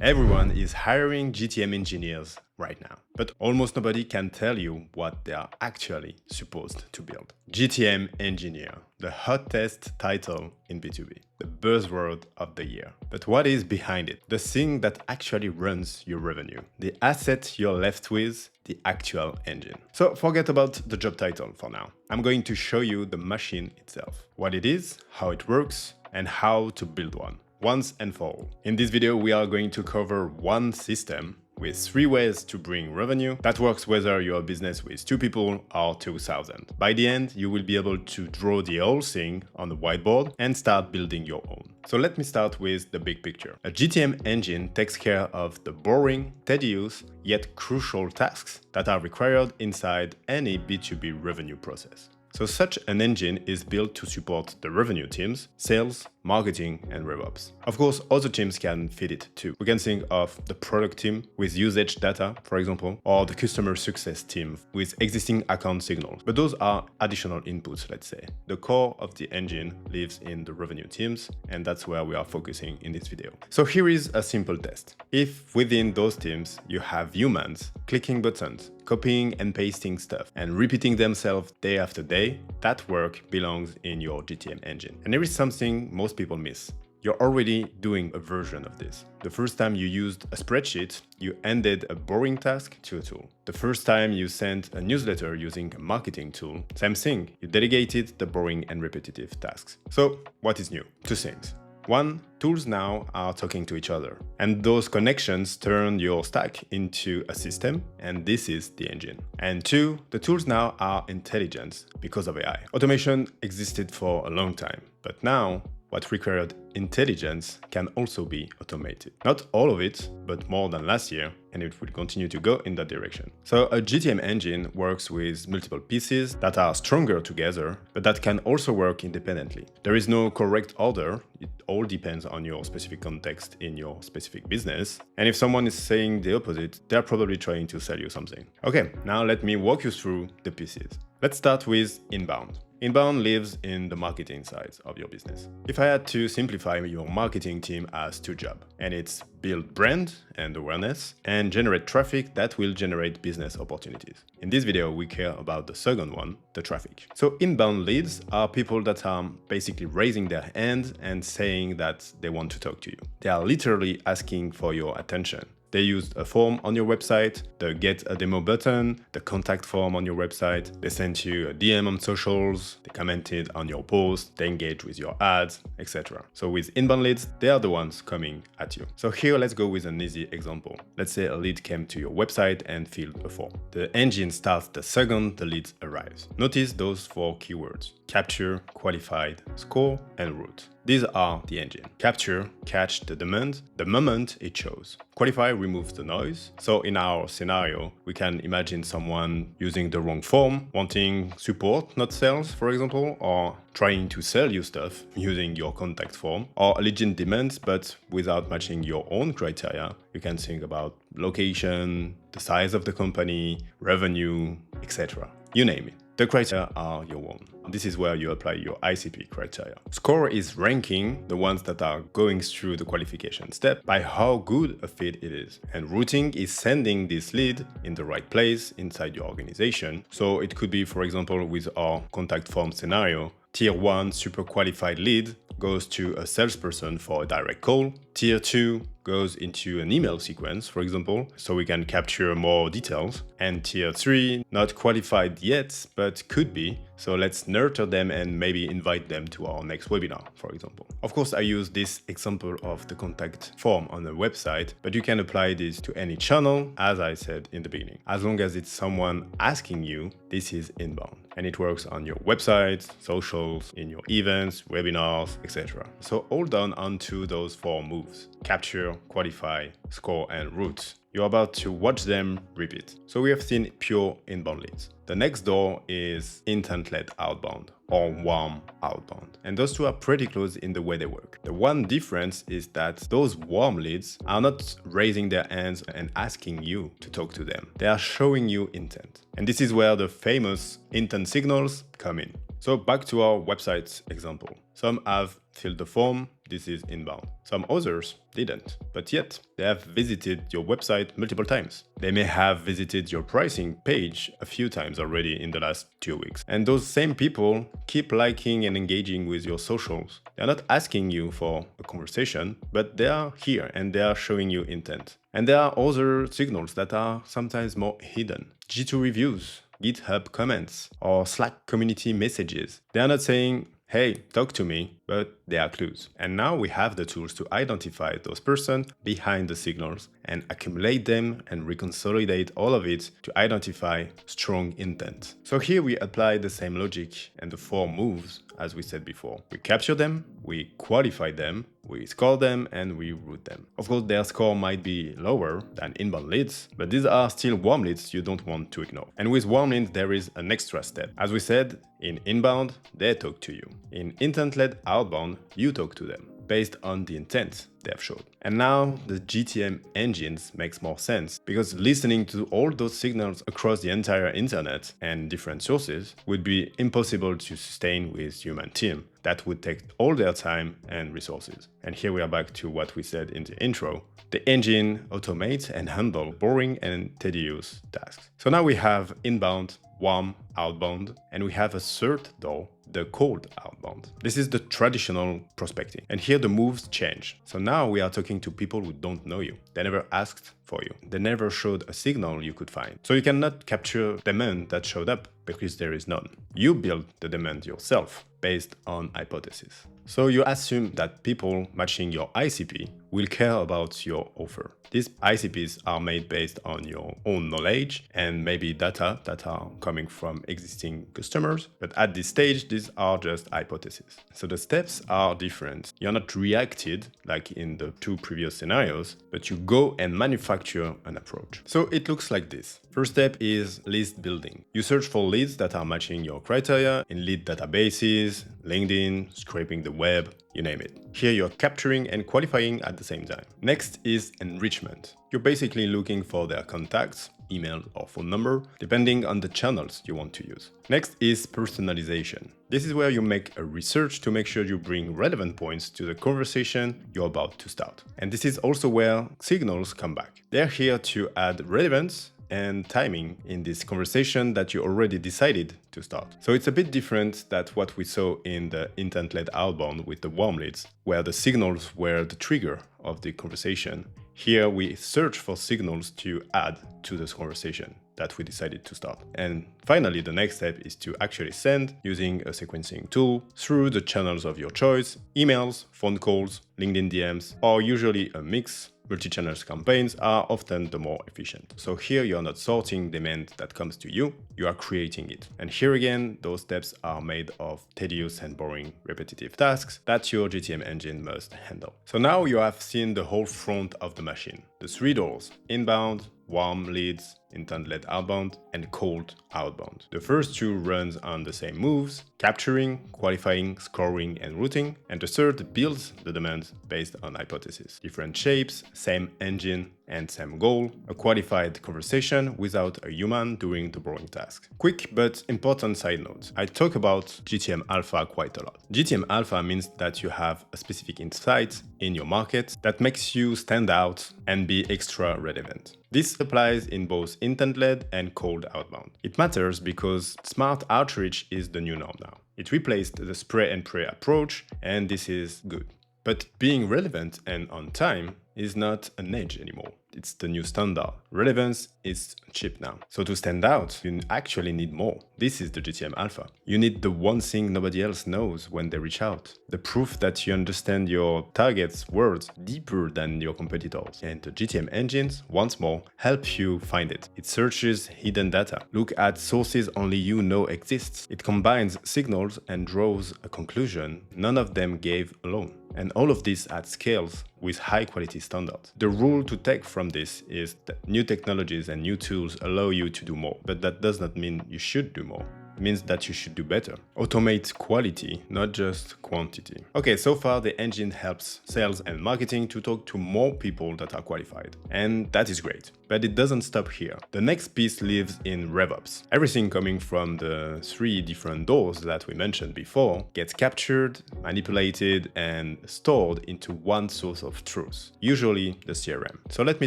Everyone is hiring GTM engineers right now, but almost nobody can tell you what they are actually supposed to build. GTM engineer, the hottest title in B2B, the buzzword of the year. But what is behind it? The thing that actually runs your revenue, the asset you're left with, the actual engine. So forget about the job title for now. I'm going to show you the machine itself, what it is, how it works, and how to build one. Once and for all. In this video, we are going to cover one system with 3 ways to bring revenue that works whether you're a business with 2 people or 2,000. By the end, you will be able to draw the whole thing on the whiteboard and start building your own. So let me start with the big picture. A GTM engine takes care of the boring, tedious, yet crucial tasks that are required inside any B2B revenue process. So such an engine is built to support the revenue teams, sales, marketing, and RevOps. Of course, other teams can fit it too. We can think of the product team with usage data, for example, or the customer success team with existing account signals. But those are additional inputs, let's say. The core of the engine lives in the revenue teams, and that's where we are focusing in this video. So here is a simple test. If within those teams you have humans clicking buttons, copying and pasting stuff, and repeating themselves day after day, that work belongs in your GTM engine. And there is something most people miss. You're already doing a version of this. The first time you used a spreadsheet, you ended a boring task to a tool. The first time you sent a newsletter using a marketing tool, same thing. You delegated the boring and repetitive tasks. So what is new? 2 things. 1, tools now are talking to each other, and those connections turn your stack into a system, and this is the engine. And 2, the tools now are intelligent because of AI. Automation existed for a long time, but now what required intelligence can also be automated. Not all of it, but more than last year, and it will continue to go in that direction. So a GTM engine works with multiple pieces that are stronger together, but that can also work independently. There is no correct order. It all depends on your specific context in your specific business. And if someone is saying the opposite, they're probably trying to sell you something. Okay, now let me walk you through the pieces. Let's start with inbound. Inbound lives in the marketing side of your business. If I had to simplify your marketing team as 2 jobs, and it's build brand and awareness and generate traffic that will generate business opportunities. In this video, we care about the second one, the traffic. So inbound leads are people that are basically raising their hand and saying that they want to talk to you. They are literally asking for your attention. They used a form on your website, the get a demo button, the contact form on your website. They sent you a DM on socials, they commented on your post, they engaged with your ads, etc. So with inbound leads, they are the ones coming at you. So here, let's go with an easy example. Let's say a lead came to your website and filled a form. The engine starts the second the lead arrives. Notice those 4 keywords: capture, qualified, score, and route. These are the engine. Capture, catch the demand the moment it shows. Qualify removes the noise. So in our scenario, we can imagine someone using the wrong form, wanting support, not sales, for example, or trying to sell you stuff using your contact form, or a legit demand, but without matching your own criteria. You can think about location, the size of the company, revenue, etc. You name it. The criteria are your own. This is where you apply your ICP criteria. Score is ranking the ones that are going through the qualification step by how good a fit it is. And routing is sending this lead in the right place inside your organization. So it could be, for example, with our contact form scenario, Tier 1 super qualified lead goes to a salesperson for a direct call. Tier 2 goes into an email sequence, for example, so we can capture more details. And Tier 3, not qualified yet, but could be. So let's nurture them and maybe invite them to our next webinar, for example. Of course, I use this example of the contact form on the website, but you can apply this to any channel, as I said in the beginning. As long as it's someone asking you, this is inbound. And it works on your website, socials, in your events, webinars, etc. So all done onto those 4 moves: capture, qualify, score, and route. You're about to watch them repeat. So we have seen pure inbound leads. The next door is intent-led outbound, or warm outbound. And those 2 are pretty close in the way they work. The one difference is that those warm leads are not raising their hands and asking you to talk to them. They are showing you intent. And this is where the famous intent signals come in. So back to our website example. Some have filled the form, this is inbound. Some others didn't, but yet they have visited your website multiple times. They may have visited your pricing page a few times already in the last 2 weeks. And those same people keep liking and engaging with your socials. They're not asking you for a conversation, but they are here and they are showing you intent. And there are other signals that are sometimes more hidden. G2 reviews, GitHub comments, or Slack community messages. They are not saying, hey, talk to me, but they are clues. And now we have the tools to identify those persons behind the signals and accumulate them and reconsolidate all of it to identify strong intent. So here we apply the same logic and the 4 moves as we said before. We capture them, we qualify them, we score them, and we route them. Of course, their score might be lower than inbound leads, but these are still warm leads you don't want to ignore. And with warm leads, there is an extra step. As we said, in inbound, they talk to you. In intent-led outbound, you talk to them based on the intent they have showed. And now the GTM engines makes more sense because listening to all those signals across the entire internet and different sources would be impossible to sustain with human team. That would take all their time and resources. And here we are back to what we said in the intro. The engine automates and handle boring and tedious tasks. So now we have inbound, warm, outbound, and we have a third door, the cold outbound. This is the traditional prospecting. And here the moves change. So now we are talking to people who don't know you. They never asked for you. They never showed a signal you could find. So you cannot capture demand that showed up because there is none. You build the demand yourself based on hypothesis. So you assume that people matching your ICP will care about your offer. These ICPs are made based on your own knowledge and maybe data that are coming from existing customers. But at this stage, these are just hypotheses. So the steps are different. You're not reacted like in the 2 previous scenarios, but you go and manufacture an approach. So it looks like this. First step is list building. You search for leads that are matching your criteria in lead databases, LinkedIn, scraping the web, you name it. Here you're capturing and qualifying at the same time. Next is enrichment. You're basically looking for their contacts, email or phone number, depending on the channels you want to use. Next is personalization. This is where you make a research to make sure you bring relevant points to the conversation you're about to start. And this is also where signals come back. They're here to add relevance and timing in this conversation that you already decided to start. So it's a bit different than what we saw in the intent-led outbound with the warm leads, where the signals were the trigger of the conversation. Here we search for signals to add to this conversation that we decided to start. And finally, the next step is to actually send using a sequencing tool through the channels of your choice, emails, phone calls, LinkedIn DMs, or usually a mix. Multi-channel campaigns are often the more efficient. So here you're not sorting demand that comes to you, you are creating it. And here again, those steps are made of tedious and boring repetitive tasks that your GTM engine must handle. So now you have seen the whole front of the machine. The 3 doors, inbound, warm leads, intent-led outbound, and cold outbound. The first 2 runs on the same moves, capturing, qualifying, scoring, and routing, and the third builds the demand based on hypothesis. Different shapes, same engine, and same goal, a qualified conversation without a human doing the boring task. Quick but important side note. I talk about GTM Alpha quite a lot. GTM Alpha means that you have a specific insight in your market that makes you stand out and be extra relevant. This applies in both intent-led and cold outbound. It matters because smart outreach is the new norm now. It replaced the spray and pray approach, and this is good. But being relevant and on time is not an edge anymore. It's the new standard. Relevance is cheap now. So to stand out, you actually need more. This is the GTM Alpha. You need the one thing nobody else knows when they reach out. The proof that you understand your target's words deeper than your competitors. And the GTM engines, once more, help you find it. It searches hidden data. Look at sources only you know exists. It combines signals and draws a conclusion none of them gave alone. And all of this at scales with high quality standards. The rule to take from this is that new technologies and new tools allow you to do more, but that does not mean you should do more. means that you should do better. Automate quality, not just quantity. Okay, so far the engine helps sales and marketing to talk to more people that are qualified. And that is great. But it doesn't stop here. The next piece lives in RevOps. Everything coming from the 3 different doors that we mentioned before gets captured, manipulated, and stored into one source of truth, usually the CRM. So let me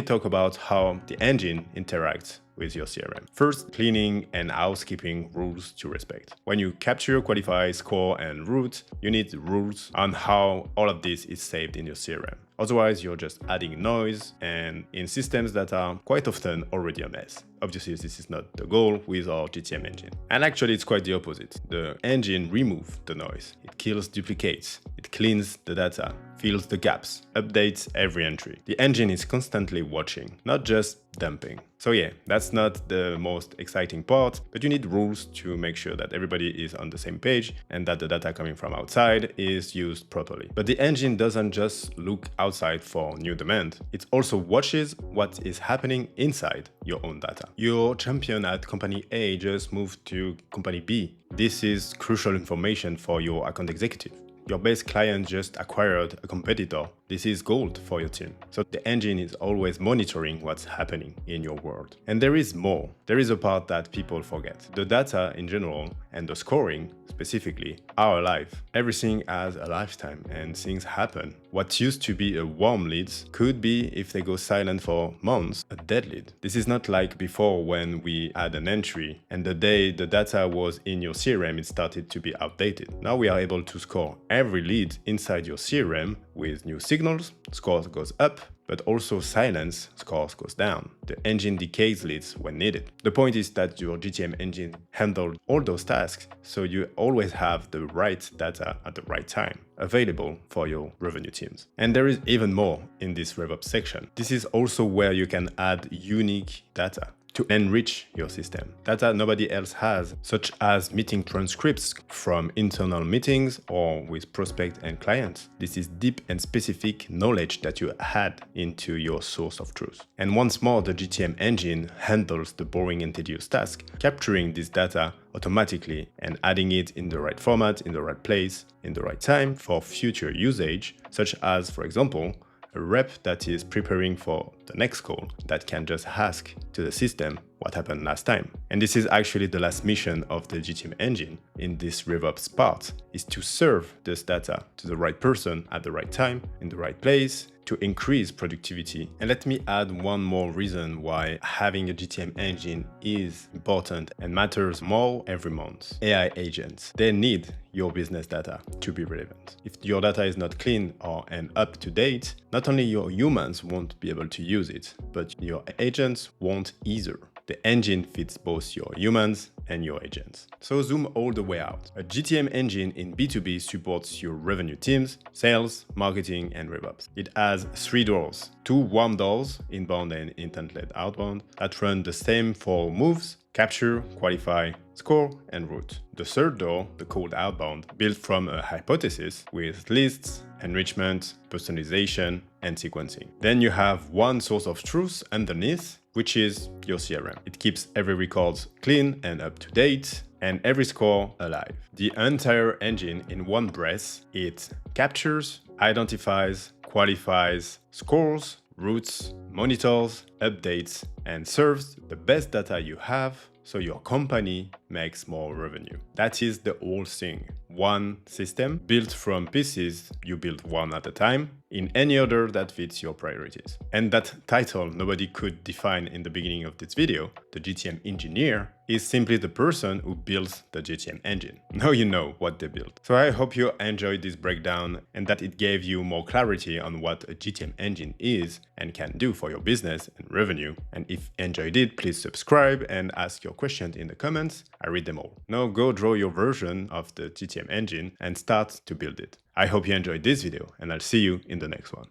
talk about how the engine interacts with your CRM. First, cleaning and housekeeping rules to respect. When you capture, qualify, score, and route, you need rules on how all of this is saved in your CRM. Otherwise, you're just adding noise and in systems that are quite often already a mess. Obviously, this is not the goal with our GTM engine. And actually, it's quite the opposite. The engine removes the noise. It kills duplicates. It cleans the data, fills the gaps, updates every entry. The engine is constantly watching, not just dumping. So yeah, that's not the most exciting part, but you need rules to make sure that everybody is on the same page and that the data coming from outside is used properly. But the engine doesn't just look outside for new demand. It also watches what is happening inside your own data. Your champion at company A just moved to company B. This is crucial information for your account executive. Your base client just acquired a competitor. This is gold for your team. So the engine is always monitoring what's happening in your world. And there is more. There is a part that people forget. The data in general and the scoring specifically are alive. Everything has a lifetime and things happen. What used to be a warm lead could be, if they go silent for months, a dead lead. This is not like before when we had an entry and the day the data was in your CRM, it started to be outdated. Now we are able to score every lead inside your CRM with new signals, scores goes up, but also silence, scores goes down. The engine decays leads when needed. The point is that your GTM engine handles all those tasks, so you always have the right data at the right time available for your revenue teams. And there is even more in this RevOps section. This is also where you can add unique data to enrich your system. Data nobody else has, such as meeting transcripts from internal meetings or with prospect and clients. This is deep and specific knowledge that you add into your source of truth. And once more, the GTM engine handles the boring and tedious task, capturing this data automatically and adding it in the right format, in the right place, in the right time for future usage, such as, for example, a rep that is preparing for the next call that can just ask to the system what happened last time. And this is actually the last mission of the GTM engine in this RevOps part, is to serve this data to the right person at the right time, in the right place, to increase productivity. And let me add one more reason why having a GTM engine is important and matters more every month. AI agents, they need your business data to be relevant. If your data is not clean and up to date, not only your humans won't be able to use it, but your agents won't either. The engine fits both your humans and your agents. So zoom all the way out. A GTM engine in B2B supports your revenue teams, sales, marketing, and RevOps. It has 3 doors, 2 warm doors, inbound and intent-led outbound, that run the same 4 moves: capture, qualify, score, and route. The third door, the cold outbound, built from a hypothesis with lists, enrichment, personalization, and sequencing. Then you have one source of truth underneath, which is your CRM. It keeps every record clean and up to date, and every score alive. The entire engine in one breath, it captures, identifies, qualifies, scores, routes, monitors, updates, and serves the best data you have so your company makes more revenue. That is the whole thing. One system built from pieces, you build one at a time, in any order that fits your priorities. And that title nobody could define in the beginning of this video, the GTM engineer, is simply the person who builds the GTM engine. Now you know what they built. So I hope you enjoyed this breakdown and that it gave you more clarity on what a GTM engine is and can do for your business and revenue. And if you enjoyed it, please subscribe and ask your questions in the comments. I read them all. Now go draw your version of the GTM engine and start to build it. I hope you enjoyed this video and I'll see you in the next one.